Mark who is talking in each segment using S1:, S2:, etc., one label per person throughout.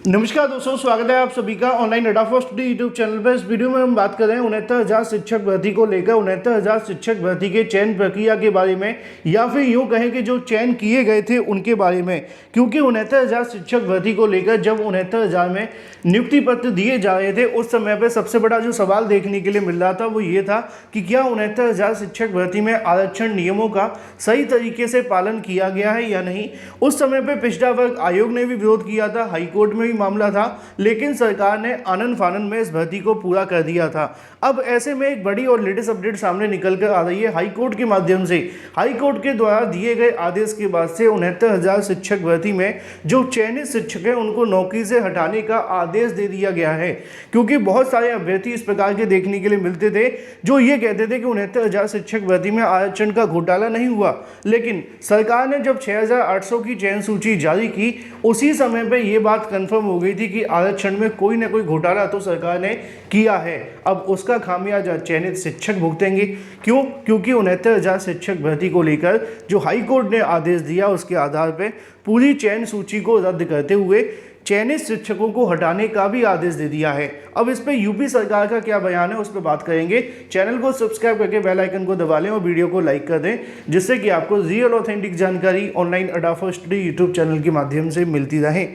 S1: नमस्कार दोस्तों, स्वागत है आप सभी का ऑनलाइन अड्डा फॉर स्टडी यूट्यूब चैनल पर। इस वीडियो में हम बात कर रहे हैं 69,000 शिक्षक भर्ती को लेकर 69,000 शिक्षक भर्ती के चयन प्रक्रिया के बारे में, या फिर यूं कहें कि जो चयन किए गए थे उनके बारे में। क्योंकि 69,000 शिक्षक भर्ती को लेकर जब 69,000 में नियुक्ति पत्र दिए जा रहे थे उस समय पर सबसे बड़ा जो सवाल देखने के लिए मिल रहा था वो ये था कि क्या 69,000 शिक्षक भर्ती में आरक्षण नियमों का सही तरीके से पालन किया गया है या नहीं। उस समय पर पिछड़ा वर्ग आयोग ने भी विरोध किया था, हाईकोर्ट में मामला था, लेकिन सरकार ने आनन फानन में इस भर्ती को पूरा कर दिया था। अब ऐसे में एक बड़ी और लेटेस्ट अपडेट सामने निकल कर आ रही है हाईकोर्ट के माध्यम से। हाईकोर्ट के द्वारा दिए गए आदेश के बाद से 69,000 शिक्षक भर्ती में जो चयनित शिक्षक हैं उनको नौकरी से हटाने का आदेश दे दिया गया है। क्योंकि बहुत सारे अभ्यर्थी इस प्रकार के देखने के लिए मिलते थे जो ये कहते थे कि 69,000 शिक्षक भर्ती में आरक्षण का घोटाला नहीं हुआ, लेकिन सरकार ने जब 6,800 की चयन सूची जारी की उसी समय पर यह बात कंफर्म हो गई थी कि आरक्षण में कोई ना कोई घोटाला तो सरकार ने किया है। अब उसका खामियाजा चयनित शिक्षक भुगतेंगे। क्यों? क्योंकि 69,000 शिक्षक भर्ती को लेकर जो हाई कोर्ट ने आदेश दिया उसके आधार पर पूरी चयन सूची को रद्द करते हुए चयनित शिक्षकों को हटाने का भी आदेश दे दिया है। अब इस पे यूपी सरकार का क्या बयान है उस पर बात करेंगे। चैनल को सब्सक्राइब करके बेल आइकन को दबा लें और वीडियो को लाइक कर दें, जिससे कि आपको रियल ऑथेंटिक जानकारी ऑनलाइन अड्डा फॉर स्टडी यूट्यूब चैनल के माध्यम से मिलती रहे।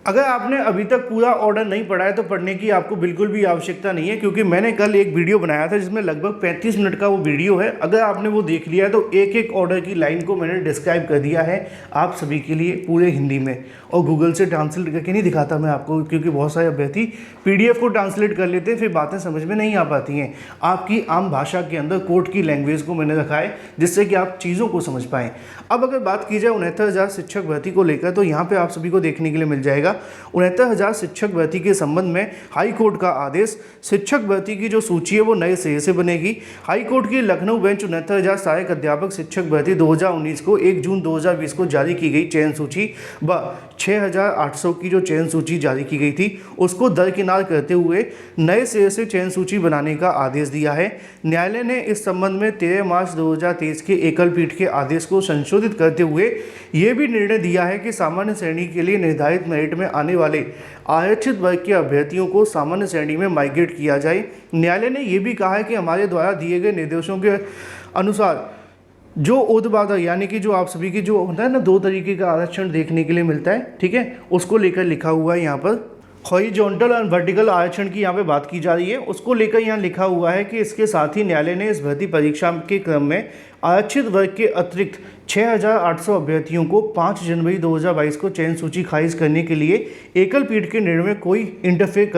S1: अगर आपने अभी तक पूरा ऑर्डर नहीं पढ़ा है तो पढ़ने की आपको बिल्कुल भी आवश्यकता नहीं है, क्योंकि मैंने कल एक वीडियो बनाया था जिसमें लगभग 35 मिनट का वो वीडियो है। अगर आपने वो देख लिया है तो एक एक ऑर्डर की लाइन को मैंने डिस्क्राइब कर दिया है आप सभी के लिए पूरे हिंदी में, और गूगल से ट्रांसलेट करके नहीं दिखाता मैं आपको, क्योंकि बहुत सारे अभ्यर्थी PDF को ट्रांसलेट कर लेते हैं, फिर बातें समझ में नहीं आ पाती हैं। आपकी आम भाषा के अंदर कोर्ट की लैंग्वेज को मैंने रखा है जिससे कि आप चीज़ों को समझ पाएँ। अब अगर बात की जाए 69,000 शिक्षक भर्ती को लेकर तो यहाँ पर आप सभी को देखने के लिए मिल जाएगा 69,000 शिक्षक भर्ती के संबंध में हाई कोर्ट का आदेश। शिक्षक भर्ती की जो सूची है वो नए सिरे से बनेगी। हाई कोर्ट की लखनऊ बेंच 69,000 सहायक अध्यापक शिक्षक भर्ती 2019 को 1 जून 2020 को जारी की गई चयन सूची व 6,800 की जो चयन सूची जारी की गई थी उसको दरकिनार करते हुए नए सिरे से चयन सूची बनाने का आदेश दिया है। न्यायालय ने इस संबंध में 13 मार्च 2023 के एकल पीठ के आदेश को संशोधित करते हुए ये भी निर्णय दिया है कि सामान्य श्रेणी के लिए निर्धारित मेरिट में आने वाले आरक्षित वर्ग के अभ्यर्थियों को सामान्य श्रेणी में माइग्रेट किया जाए। न्यायालय ने यह भी कहा है कि हमारे द्वारा दिए गए निर्देशों के अनुसार जो ऊर्ध्वाधर यानी कि जो आप सभी की जो होता है ना 2 तरीके का आरक्षण देखने के लिए मिलता है, ठीक है, उसको लेकर लिखा हुआ है यहाँ पर हॉरिजॉन्टल और वर्टिकल आरक्षण की यहाँ पे बात की जा रही है। उसको लेकर यहाँ लिखा हुआ है कि इसके साथ ही न्यायालय ने इस भर्ती परीक्षा के क्रम में आरक्षित वर्ग के अतिरिक्त 6,800 अभ्यर्थियों को 5 जनवरी 2022 को चयन सूची खारिज करने के लिए एकल पीठ के निर्णय में कोई इंटरफेयर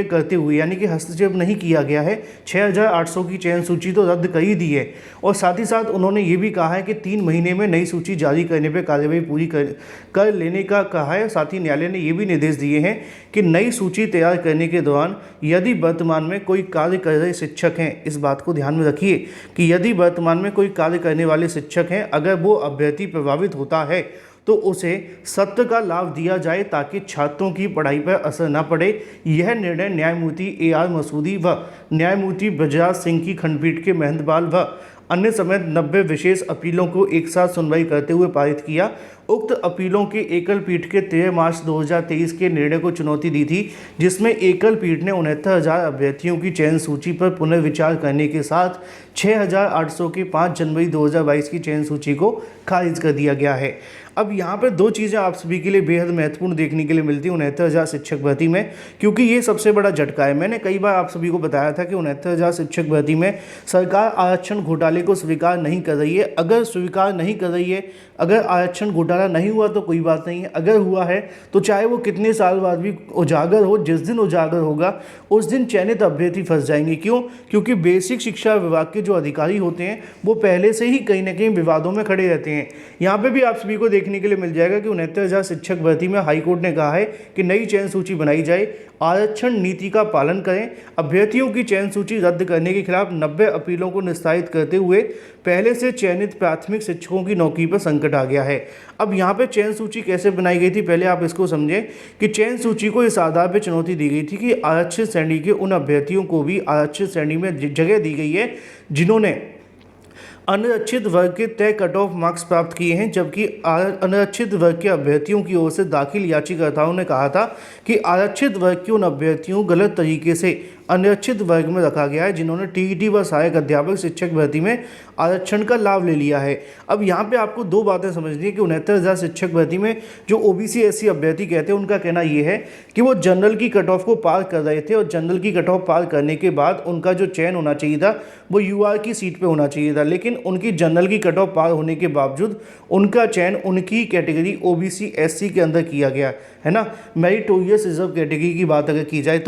S1: करते हुए यानी कि हस्तक्षेप नहीं किया गया है। 6,800 की चयन सूची तो रद्द कर ही दी है, और साथ ही साथ उन्होंने ये भी कहा है कि 3 महीने में नई सूची जारी करने पर कार्यवाही पूरी कर लेने का कहा है। साथ ही न्यायालय ने ये भी निर्देश दिए हैं कि नई सूची तैयार करने के दौरान यदि वर्तमान में कोई कार्य कर रहे शिक्षक हैं, इस बात को ध्यान में रखिए कि यदि वर्तमान में कोई कार्य करने वाले शिक्षक हैं, अगर वो अभ्यर्थी प्रभावित होता है तो उसे सत्र का लाभ दिया जाए ताकि छात्रों की पढ़ाई पर असर न पड़े। यह निर्णय न्यायमूर्ति AR मसूदी व न्यायमूर्ति ब्रजराज सिंह की खंडपीठ के महंतपाल व अन्य समेत 90 विशेष अपीलों को एक साथ सुनवाई करते हुए पारित किया। उक्त अपीलों के एकल पीठ के 13 मार्च 2023 के निर्णय को चुनौती दी थी, जिसमें एकल पीठ ने 69,000 अभ्यर्थियों की चयन सूची पर पुनर्विचार करने के साथ 6,800 की 5 जनवरी 2022 की चयन सूची को खारिज कर दिया गया है। अब यहाँ पर 2 चीज़ें आप सभी के लिए बेहद महत्वपूर्ण देखने के लिए मिलती है 69,000 शिक्षक भर्ती में, क्योंकि ये सबसे बड़ा झटका है। मैंने कई बार आप सभी को बताया था कि 69,000 शिक्षक भर्ती में सरकार आरक्षण घोटाले को स्वीकार नहीं कर रही है। अगर स्वीकार नहीं कर रही है, अगर आरक्षण घोटाला नहीं हुआ तो कोई बात नहीं है, अगर हुआ है तो चाहे वो कितने साल बाद भी उजागर हो, जिस दिन उजागर होगा उस दिन चयनित अभ्यर्थी फंस जाएंगे। क्यों? क्योंकि बेसिक शिक्षा विभाग के जो अधिकारी होते हैं वो पहले से ही कहीं ना कहीं विवादों में खड़े रहते हैं। यहाँ पे भी आप सभी को देखने के लिए मिल जाएगा कि 69,000 शिक्षक भर्ती में हाईकोर्ट ने कहा है कि नई चयन सूची बनाई जाए, आरक्षण नीति का पालन करें। अभ्यर्थियों की चयन सूची रद्द करने के खिलाफ 90 अपीलों को निस्तारित करते हुए पहले से चयनित प्राथमिक शिक्षकों की नौकरी पर संकट आ गया है। अब यहाँ पे चयन सूची कैसे बनाई गई थी, पहले आप इसको समझें कि चयन सूची को इस आधार पर चुनौती दी गई थी कि आरक्षित श्रेणी के उन अभ्यर्थियों को भी आरक्षित श्रेणी में जगह दी गई है जिन्होंने अनारक्षित वर्ग के तय कट ऑफ मार्क्स प्राप्त किए हैं, जबकि अनारक्षित वर्ग के अभ्यर्थियों की ओर से दाखिल याचिकाकर्ताओं ने कहा था कि आरक्षित वर्ग के उन अभ्यर्थियों गलत तरीके से अनारक्षित वर्ग में रखा गया है जिन्होंने टीईटी व सहायक अध्यापक शिक्षक भर्ती में आरक्षण का लाभ ले लिया है। अब यहाँ पे आपको दो बातें समझनी है कि 69,000 शिक्षक भर्ती में जो ओबीसी एससी अभ्यर्थी कहते हैं उनका कहना ये है कि वो जनरल की कट ऑफ को पार कर रहे थे और जनरल की कट ऑफ पार करने के बाद उनका जो चयन होना चाहिए था वो यूआर की सीट पे होना चाहिए था, लेकिन उनकी जनरल की कट ऑफ पार होने के बावजूद उनका चयन उनकी कैटेगरी ओबीसी एससी के अंदर किया गया है ना। मेरिटोरियस रिजर्व कैटेगरी की बात अगर की जाए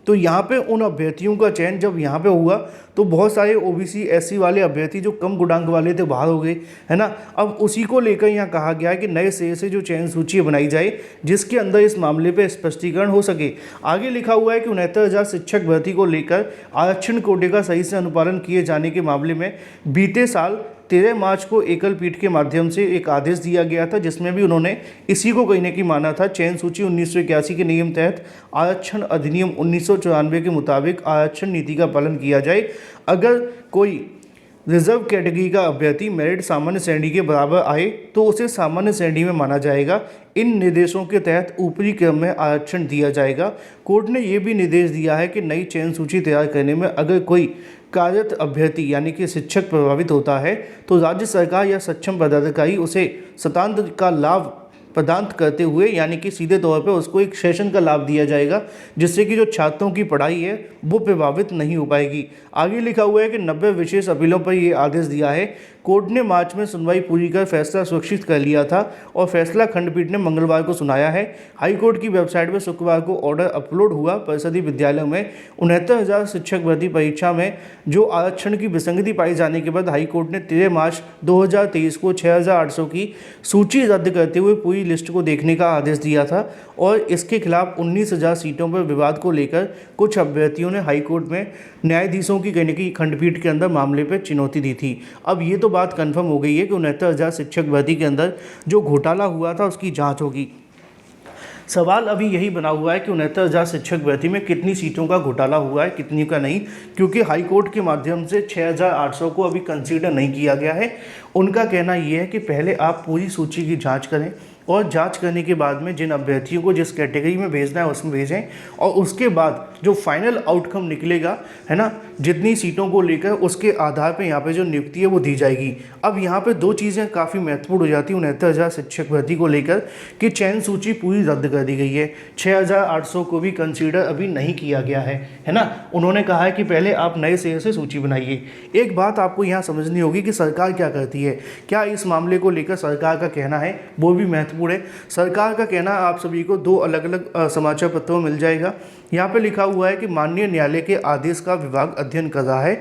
S1: तो यहाँ पे उन अभ्यर्थियों का चयन जब यहाँ पे हुआ तो बहुत सारे ओबीसी एससी वाले अभ्यर्थी जो कम गुणांक वाले थे बाहर हो गए, है ना। अब उसी को लेकर यहाँ कहा गया है कि नए सिरे से जो चयन सूची बनाई जाए जिसके अंदर इस मामले पे स्पष्टीकरण हो सके। आगे लिखा हुआ है कि 69,000 शिक्षक भर्ती को लेकर आरक्षण कोटे का सही से अनुपालन किए जाने के मामले में बीते साल 13 मार्च को एकल पीठ के माध्यम से एक आदेश दिया गया था, जिसमें भी उन्होंने इसी को कहने की माना था। चयन सूची 1981 के नियम तहत आरक्षण अधिनियम 1994 के मुताबिक आरक्षण नीति का पालन किया जाए। अगर कोई रिजर्व कैटेगरी का अभ्यर्थी मेरिट सामान्य श्रेणी के बराबर आए तो उसे सामान्य श्रेणी में माना जाएगा। इन निर्देशों के तहत ऊपरी क्रम में आरक्षण दिया जाएगा। कोर्ट ने यह भी निर्देश दिया है कि नई चयन सूची तैयार करने में अगर कोई कार्यरत अभ्यर्थी यानी कि शिक्षक प्रभावित होता है तो राज्य सरकार या सक्षम पदाधिकारी उसे शतांश का लाभ प्रदान करते हुए यानी कि सीधे तौर पर उसको एक सेशन का लाभ दिया जाएगा, जिससे कि जो छात्रों की पढ़ाई है वो प्रभावित नहीं हो पाएगी। आगे लिखा हुआ है कि 90 विशेष अपीलों पर ये आदेश दिया है। कोर्ट ने मार्च में सुनवाई पूरी कर फैसला सुरक्षित कर लिया था और फैसला खंडपीठ ने मंगलवार को सुनाया है। हाई कोर्ट की वेबसाइट पर शुक्रवार को ऑर्डर अपलोड हुआ। परिषदीय विद्यालयों में 69,000 शिक्षक भर्ती परीक्षा में जो आरक्षण की विसंगति पाई जाने के बाद हाई कोर्ट ने 13 मार्च 2023 को 6,800 की सूची रद्द करते हुए पूरी लिस्ट को देखने का आदेश दिया था और इसके खिलाफ 19,000 सीटों पर विवाद को लेकर कुछ अभ्यर्थियों ने हाई कोर्ट में न्यायाधीशों की कहने की खंडपीठ के अंदर मामले पर चुनौती दी थी। अब ये तो बात कंफर्म हो गई है कि 69,000 शिक्षक भर्ती के अंदर जो घोटाला हुआ था उसकी जांच होगी। सवाल अभी यही बना हुआ है कि 69,000 शिक्षक भर्ती में कितनी सीटों का घोटाला हुआ है, कितनी का नहीं, क्योंकि हाई कोर्ट के माध्यम से 6,800 को अभी कंसीडर नहीं किया गया है। उनका कहना यह है कि पहले आप पूरी सूची की जांच करें और जांच करने के बाद में जिन अभ्यर्थियों को जिस कैटेगरी में भेजना है उसमें भेजें और उसके बाद जो फाइनल आउटकम निकलेगा, है ना, जितनी सीटों को लेकर उसके आधार पे यहाँ पे जो नियुक्ति है वो दी जाएगी। अब यहाँ पे दो चीज़ें काफ़ी महत्वपूर्ण हो जाती हैं 69,000 शिक्षक भर्ती को लेकर कि चयन सूची पूरी रद्द कर दी गई है। 6,800 को भी कंसीडर अभी नहीं किया गया है ना। उन्होंने कहा है कि पहले आप नए सिरे से सूची बनाइए। एक बात आपको यहाँ समझनी होगी कि सरकार क्या करती है, क्या इस मामले को लेकर सरकार का कहना है वो भी महत्वपूर्ण है। सरकार का कहना आप सभी को दो अलग अलग समाचार पत्रों में मिल जाएगा। यहाँ पे लिखा हुआ है कि माननीय न्यायालय के आदेश का विभाग अध्ययन कर रहा है,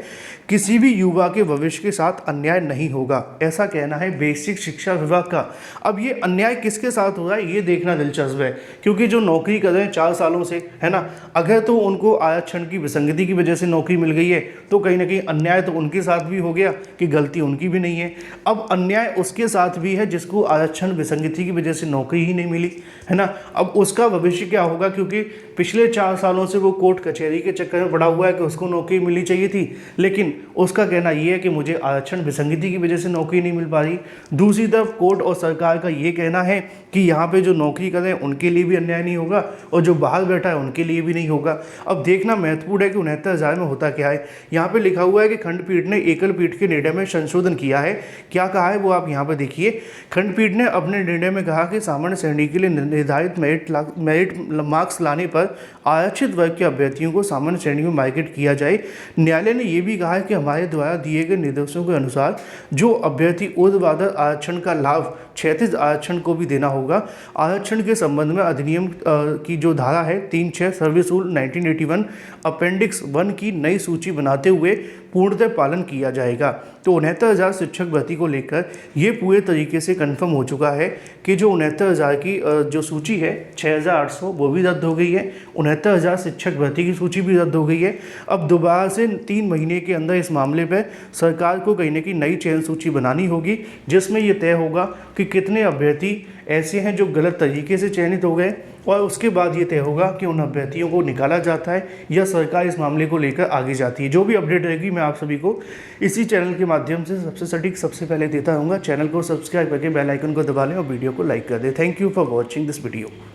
S1: किसी भी युवा के भविष्य के साथ अन्याय नहीं होगा, ऐसा कहना है बेसिक शिक्षा विभाग का। अब ये अन्याय किसके साथ हो रहा है ये देखना दिलचस्प है, क्योंकि जो नौकरी कर रहे हैं 4 सालों से, है ना, अगर तो उनको आरक्षण की विसंगति की वजह से नौकरी मिल गई है तो कहीं ना कहीं अन्याय तो उनके साथ भी हो गया कि गलती उनकी भी नहीं है। अब अन्याय उसके साथ भी है जिसको आरक्षण विसंगति की वजह से नौकरी ही नहीं मिली, है ना। अब उसका भविष्य क्या होगा, क्योंकि पिछले 4 सालों से वो कोर्ट कचहरी के चक्कर में पड़ा हुआ है कि उसको नौकरी मिलनी चाहिए थी, लेकिन उसका कहना ये है कि मुझे आरक्षण विसंगति की वजह से नौकरी नहीं मिल पा रही। दूसरी तरफ कोर्ट और सरकार का ये कहना है कि यहाँ पे जो नौकरी कर रहे हैं उनके लिए भी अन्याय नहीं होगा और जो बाहर बैठा है उनके लिए भी नहीं होगा। अब देखना महत्वपूर्ण है कि 69,000 में होता क्या है। यहाँ पे लिखा हुआ है कि खंडपीठ ने एकल पीठ के निर्णय में संशोधन किया है। क्या कहा है वो आप यहाँ पर देखिए। खंडपीठ ने अपने निर्णय में कहा कि सामान्य श्रेणी के लिए निर्धारित मेरिट मार्क्स लाने पर आरक्षित वर्ग के अभ्यर्थियों को सामान्य श्रेणी में मार्केट किया जाए। न्यायालय ने यह भी कहा है कि हमारे द्वारा दिए गए निर्देशों के अनुसार जो अभ्यर्थी ऊर्ध्वाधर आरक्षण का लाभ क्षैतिज आरक्षण को भी देना होगा। आरक्षण के संबंध में अधिनियम की जो धारा है 3(6) सर्विस रूल 1981 अपेंडिक्स 1 की नई सूची बनाते हुए पूर्णतः पालन किया जाएगा। तो 69,000 शिक्षक भर्ती को लेकर ये पूरे तरीके से कंफर्म हो चुका है कि जो 69,000 की जो सूची है 6,800 वो भी रद्द हो गई है। 69,000 शिक्षक भर्ती की सूची भी रद्द हो गई है। अब दोबारा से 3 महीने के अंदर इस मामले पर सरकार को कहीं ना कहीं नई चयन सूची बनानी होगी, जिसमें ये तय होगा कि कि कितने अभ्यर्थी ऐसे हैं जो गलत तरीके से चयनित हो गए, और उसके बाद ये तय होगा कि उन अभ्यर्थियों को निकाला जाता है या सरकार इस मामले को लेकर आगे जाती है। जो भी अपडेट रहेगी मैं आप सभी को इसी चैनल के माध्यम से सबसे सटीक सबसे पहले देता रहूँगा। चैनल को सब्सक्राइब करके बेल आइकन को दबा लें और वीडियो को लाइक कर दें। Thank you for watching this video.